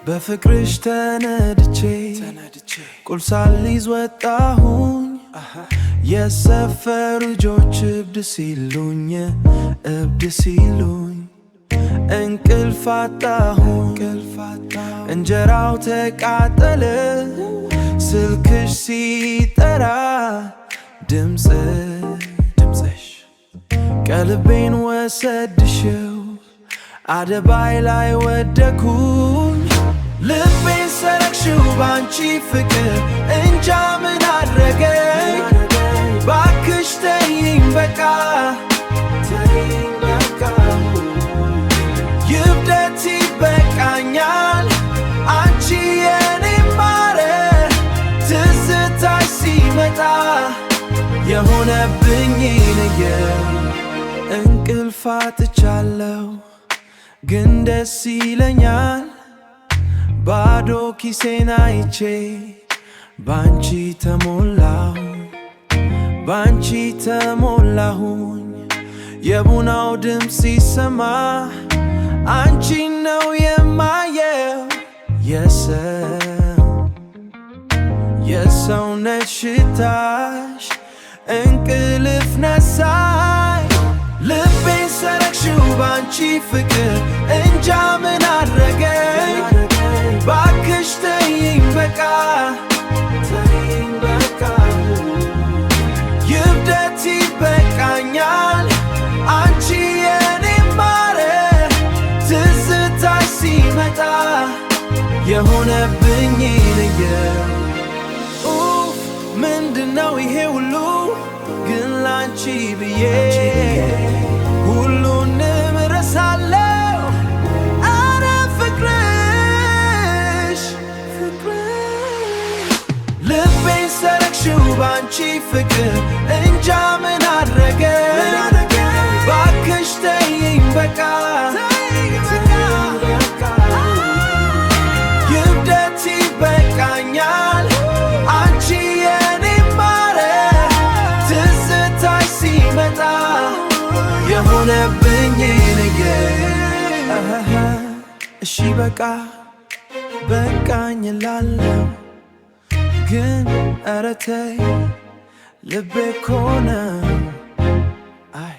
በፍቅርሽ ተነድቼ ቁልፍ ሳልይዝ ወጣሁኝ የሰፈሩ ልጆች እብድ ሲሉኝ እንቅልፍ አጣሁኝ እንጀራው ተቃጠለ ስልክሽ ሲጠራ ድምፅሽ ቀልቤን ወሰድሽው አደባይ ላይ ወደኩኝ ልቤን ሰረቅሽው ባንቺ ፍቅር እንጃ ምን አድረገኝ ባክሽ ተይኝ በቃ ይብደት ይበቃኛል አንቺ የኔ ማረ ትዝታሽ ሲመጣ የሆነብኝ ነገር እንቅልፍ አጥቻለሁ ግን ደስ ይለኛል ባዶ ኪሴን አይቼ ባንቺ ተሞላሁኝ የቡናው ድምፅ ሲሰማ አንቺን ነው የማየው የሰውነት ሽታሽ እንቅልፍ ነሳኝ ልቤን ሰረቅሽው ባንቺ ፍቅር እንጃ ምን አድረገኝ ባክሽ ተይኝ በቃ ይብደት ይበቃኛል አንቺ የኔ ማረ ትዝታሽ ሲመጣ የሆነብኝ ነገር ምንድነው ይሄ ሁሉ ግን ላንቺ ብዬ ሁሉንም ረሳለሁ አረ ፍቅርሽ ልቤን ሰረቅሽው ባንቺ ፍቅር እንጃ ምን አድረገኝ ባክሽ ተይኝ በቃ ይብደት ይበቃኛል አንቺ የኔ ማረ ትዝታሽ ሲመጣ የሆነብኝ ነገር እሺ በቃ በቃኝ እላለሁ ግን ኧረ ተይ ልቤ እኮ ነው አይ